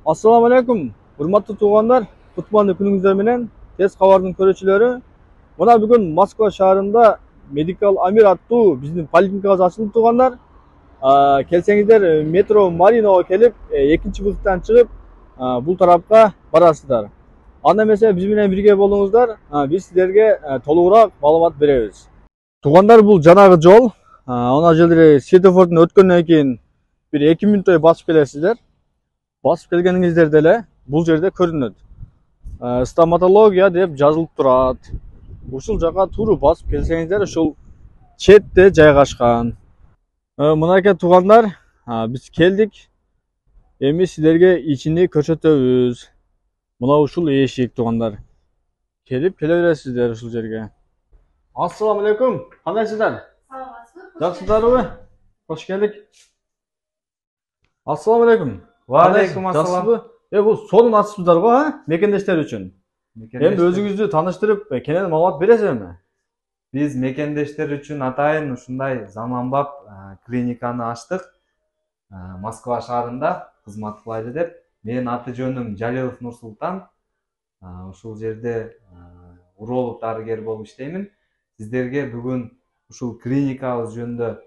Assalamu alaikum. Hurmatly tug'anlar, kutmanli kuningizlar bilan tez xabarning ko'ruvchilari. Mana bugun Moskva shahrida Medical Amir аттуу bizning poliklinikamiz ochildi tug'anlar. Kelsangizlar metro Marinoga kelib, ikkinchi behtdan chiqib, bu tarafga borasizlar. Anda mesela biz bilan birga bo'lingizlar, biz sizlarga to'liqroq ma'lumot beramiz. Tug'anlar, bu janag'i yo'l. Ona жерде svetofordan o'tgandan keyin bir 2 minutda bosib kelasizlar. Basıp kelgeningizde ele бұл жерде көрінеді. Stomatология деп жазылып тұрады. Ушул жака тууру басып келсеңиздер, ушул четте жайгашкан. Мынакей туугандар, биз келдик. Эми силерге ичини көрсөтөбүз. Мына ушул эшик туугандар. Келип келе бересиздер ушул жерге. Ассаламу алейкум. Кандайсыздар? Жакшысыздарбы? Кош келдик. Ассаламу алейкум. Валейкум ассалам. Bu sonun açısızlar bu ha? Mekendешler üçün. Hem özünüzü tanıştırıp kenara mavat beresiz mi? Biz mekendешler üçün atayın ушундай заманбап клиниканы açtık. Moskva şahrında hizmet kılaydı dep. Менин аты жөнүм Жалилов Нурсултан. Ушул жерде уролог дарыгер болуп иштеймин. Сиздерге бүгүн ушул клиникабыз жөнүндө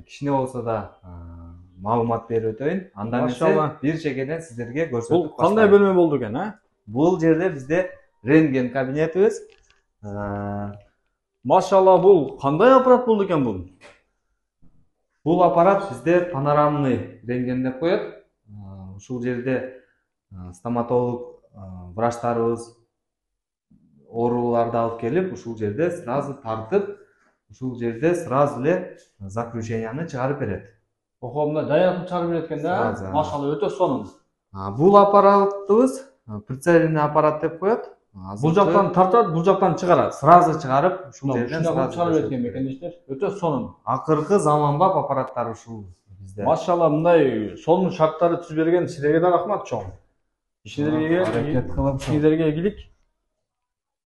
кичине болсо да маалымат берип өтөйүн. Андан эмесе бир чекеден сиздерге көрсөтүп баштайм. Бул кандай бөлмө болду экен, а? Бул жерде бизде рентген кабинетибиз. Машалла, бул кандай аппарат болду экен бул? Бул аппарат бизде панорамный рентген деп коет. Ушул жерде стоматолог врачтарыбыз ооруларды алып келип, ушул жерде сразу тартып, ушул жерде сразу эле заключенияны чыгарып берет. Мына даярдык чыгарып берет экен да. Машалла, өтө сонун. Бул аппаратыбыз прицельный аппарат деп коет. Бул жактан тартат, бул жактан чыгарат. Сразу чыгарып, ушул жерден сразу чыгарып берет экен мекендештер. Өтө сонун. Акыркы заманбап аппараттар ушул бизде. Машалла, мындай сонун шарттарды түзүп берген силерге да рахмат чоң. Силерге ийгилик.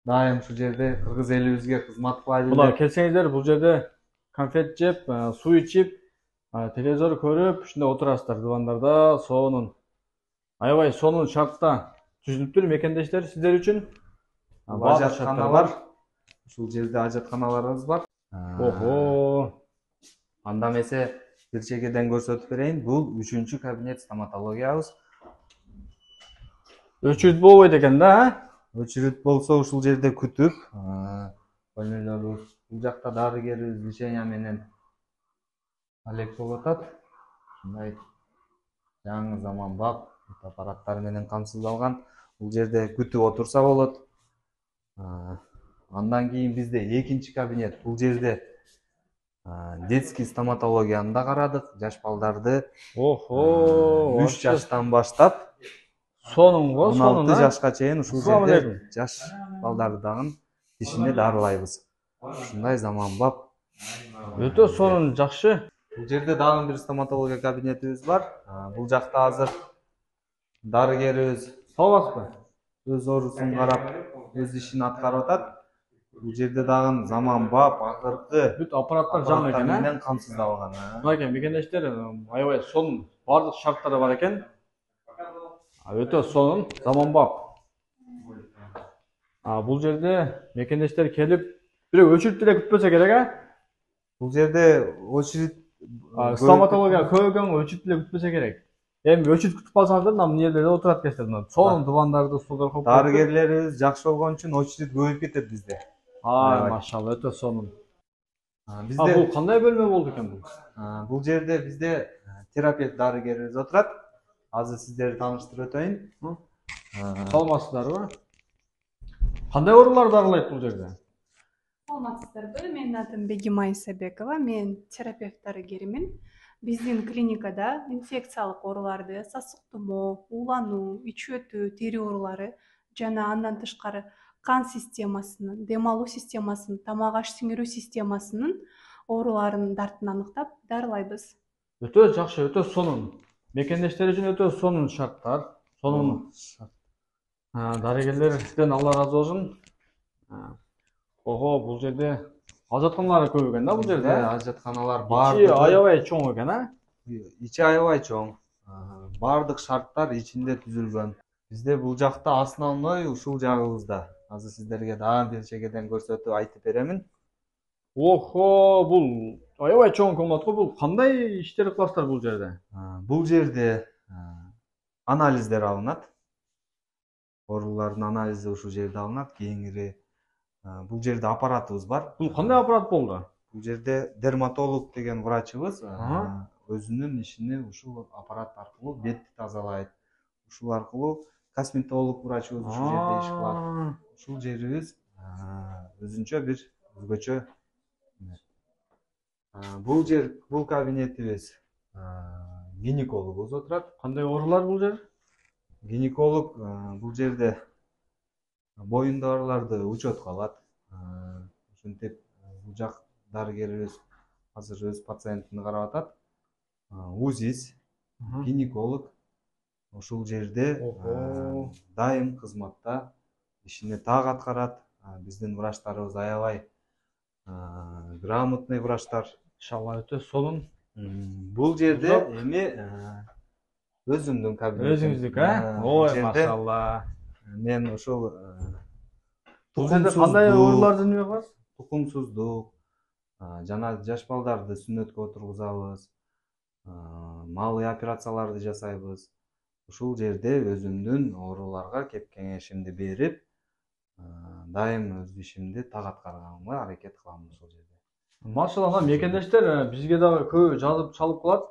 Дайым ушул жерде кыргыз элибизге кызмат кылайлы. Мына келсеңиздер, бул жерде конфет жеп, суу ичип, телевизор көрүп, ушундай отурасыздар дивандарда, сонун. Аябай сонун шартта түзүлүптүр мекендештер сиздер үчүн. Ажатканалар. Ушул жерде ажатканаларыбыз бар. Ого. Анда эмесе бир чекеден көрсөтүп берейин. Бул 3-чү кабинет стоматологиябыз. Өчүрүт болбойт экен да, Өчүрүт болсо ушул жерде күтүп, бөлмөлөрүбүз, бул жакта дарыгерибиз лечение менен алек болуп атат. Ушундай жаңы заманбап аппараттар менен камсыздалган. Бул жерде күтүп отурса болот. Андан кийин бизде 2-чи кабинет. Бул жерде детский стоматологияны да карадык. Жаш балдарды 3 жаштан баштап сонунго, 16 жашка чейин ушул жерде жаш балдарды дагы тишине дарылайбыз. Ушундай заманбап. Өтө сонун, жакшы. Бул жерде дагы бир стоматология кабинетибиз бар. Бул жакта азыр дарыгерибиз Саламатсызбы? Өз оорусун карап, өз ишин аткарып атат. Бул жерде дагы заманбап, акыркы бүт аппараттар жаңы экен, менен камсыздалган. Мынакей мекендештер, аябай сонун, бардык шарттары бар экен. Өтө сонун, заманбап. Бул жерде мекендештер келип, бирок өчүрүп деле күтпөсө керек, а? Бул жерде очередь стоматология көбөйгөн өчүрүп деле күтпөсө керек. Эми өчүрүп күтүп калсаңыздар, мына жерде отурат экенсиздер. Сонун дивандарды, столдор коюп. Дарыгерлерибиз жакшы болгон үчүн очередь көбөйүп кетет бизде. Машалла, өтө сонун. Бул кандай бөлмө болду экен бул? Бул жерде бизде терапевт дарыгерибиз отурат. Азыр сиздерди тааныштырып өтөйүн. Саламатсыздарбы? Кандай ооруларды дарылайт бул жерде? Саламатсыздарбы? Менин атым Бегимай Исабекова, мен терапевт дарыгеримин. Биздин клиникада инфекциялык ооруларды, сасык тумоо, уулануу, ич өтүү, тери оорулары жана андан тышкары кан системасынын, дем алуу системасынын, тамак аш сиңирүү системасынын ооруларын дартын аныктап дарылайбыз. Өтө жакшы, өтө сонун. Мекендештер үчүн өтө сонун шарттар, сонун дарыгерлерден Алла разы болсун. Бул жерде ажатканалар көп экен да, бул жерде. Ажатканалар бар. Ичи аябай чоң экен, а? Ичи аябай чоң. бардык шарттар ичинде түзүлгөн. Бизде бул жакта основной ушул жагыбызда. Азыр сиздерге дагы бир чегеден көрсөтүп айтып беремин. Охо, бул аябай чоң комнатка. Бул кандай иштерди кыласыздар бул жерде? Бул жерде анализдер алынат. Оорулардын анализи ушул жерде алынат. Кийинки бул жерде аппаратыбыз бар. Бул кандай аппарат болду? Бул жерде дерматолог деген врачыбыз өзүнүн ишини ушул аппарат аркылуу бетти тазалайт. Ушул аркылуу косметолог врачыбыз ушул жерде иш кылат. Ушул жерибиз өзүнчө бир өзгөчө. Бул кабинетибиз гинекологубуз отурат. Кандай оорулар бул жер? Гинеколог бул жерде боюндагы ооруларды учетко алат. Ошентип бул жак дарыгерибиз азыр өз пациентин карап атат. УЗИС, гинеколог ушул жерде дайым кызматта ишини так аткарат. Биздин врачтарыбыз аябай грамотный врачтар. Иншалла өтө сонун. Бул жерде эми өзүмдүн кабинетим. Өзүңүздүк, Ой, машалла. Мен ушул Бул жерде кандай ооруларды неме кыласыз? Тукумсуздук, жана жаш балдарды сүннөткө отургузабыз, малый операцияларды жасайбыз. Ушул жерде өзүмдүн ооруларга кеп кеңешимди берип, дайым өз ишимди так аткарганга аракет кылам ушул жерде. Машалла, мекендештер бизге дагы көп жазып чалып калат.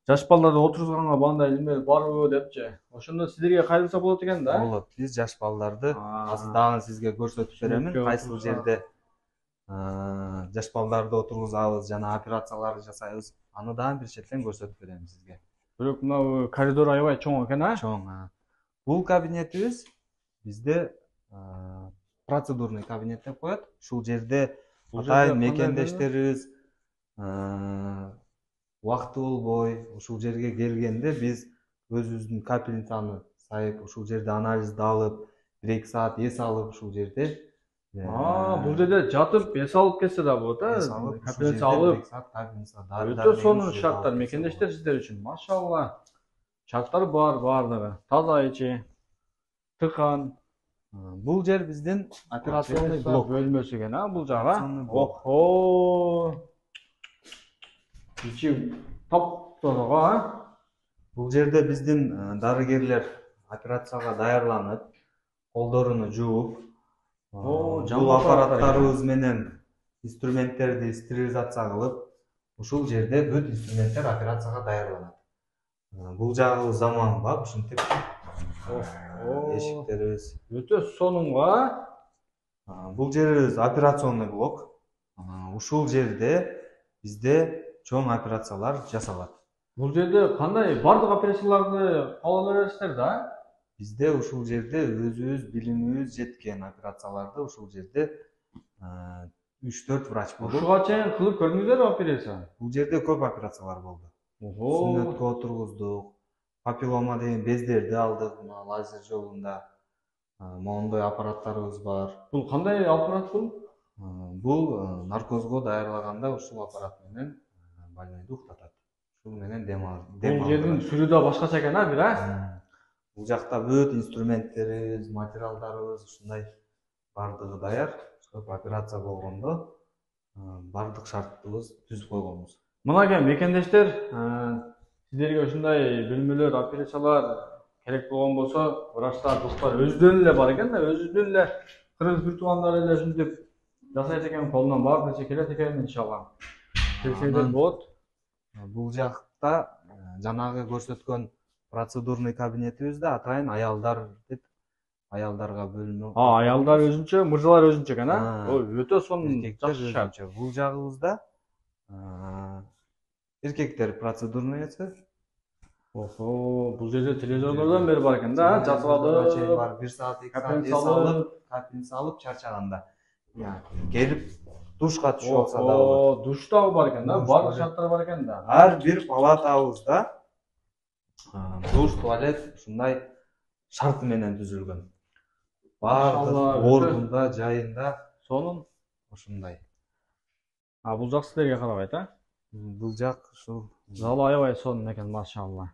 Жаш балдарды отургузганга бандай неме барбы депчи. Ошондо сиздерге кайрылса болот экен да? Болот. Биз жаш балдарды азыр дагы сизге көрсөтүп беремин. Кайсыл жерде жаш балдарды отургузабыз жана операцияларды жасайбыз. Аны дагы бир четен көрсөтүп берем сизге. Бирок мына коридор аябай чоң экен, Чоң. Бул кабинетибиз бизде процедурный кабинет деп коет. Ушул жерде атайын мекендештерибиз убакыты болбой ушул жерге келгенде биз өзүбүздүн капельницаны сайып ушул жерде анализди алып, 1-2 саат эс алып ушул жерде. Бул жерде жатып эс алып кетсе да болот, капельница алып. Өтө сонун шарттар мекендештер сиздер үчүн. Машалла. Шарттар бар бардыгы. Таза ичи, тыкан. Бул жер биздин операционный блок бөлмөсү экен, бул жага. Охо. Ичи таптоза, Бул жерде биздин дарыгерлер операцияга даярланып, колдоруну жууп, бул аппараттарыбыз менен инструменттерди стерилизация кылып, ушул жерде бүт инструменттер операцияга даярланат. Бул жагыбыз заманбап, ушинтип эшиктерибиз өтө сонунга. Бул жерибиз операционный блок. Ушул жерде бизде чоң операциялар жасалат. Бул жерде кандай бардык операцияларды кабыл ала бересиздер да? Бизде ушул жерде өзүбүз билимибиз жеткен операцияларды ушул жерде 3-4 врач болду. Ушуга чейин кылып көрдүңүздөрбү операция? Бул жерде көп операциялар болду. Сүннөткө отургуздук, папиллома деген бездерди алдык, лазер жолунда. Моундай аппараттарыбыз бар. Бул кандай аппарат бул? Бул наркозго даярлаганда ушул аппарат менен больнойду уктатат. Ушул менен дем алат. Бул жердин сүрү да башкача экен, бир Бул жакта бүт инструменттерибиз, материалдарыбыз ушундай бардыгы даяр. Көп операция болгондо бардык шарттыбыз түзүп койгонбуз. Мына мекендештер, сиздерге ушундай бөлмөлөр, операциялар керек болгон болсо, врачтар, достор өздөрүнүн эле бар экен да, өзүнүн эле кыргыз бир туугандары эле ушинтип жасайт экен, колунан баардыгы келет экен, иншалла. Келсеңдер болот. Бул жакта жанагы көрсөткөн процедурный кабинетибизде атайын аялдар деп аялдарга бөлүнүп. Аялдар өзүнчө, мырзалар өзүнчө экен, өтө сонун жакшы шарт. Бул жагыбызда эркектер процедурныйсы. Охо, бул жерде телевизорлордон бери бар экен да, жатып алып, 1 саат, 2 саат эс алып, капельница алып чарчаганда келип душка түшүп алса да болот. Душ дагы бар экен да, бардык шарттар бар экен да. Ар бир палатабызда душ, туалет ушундай шарты менен түзүлгөн. Бардык ордунда, жайында сонун ушундай. Бул жак силерге карабайт, Бул жак ушул Залы аябай сонун экен, машалла.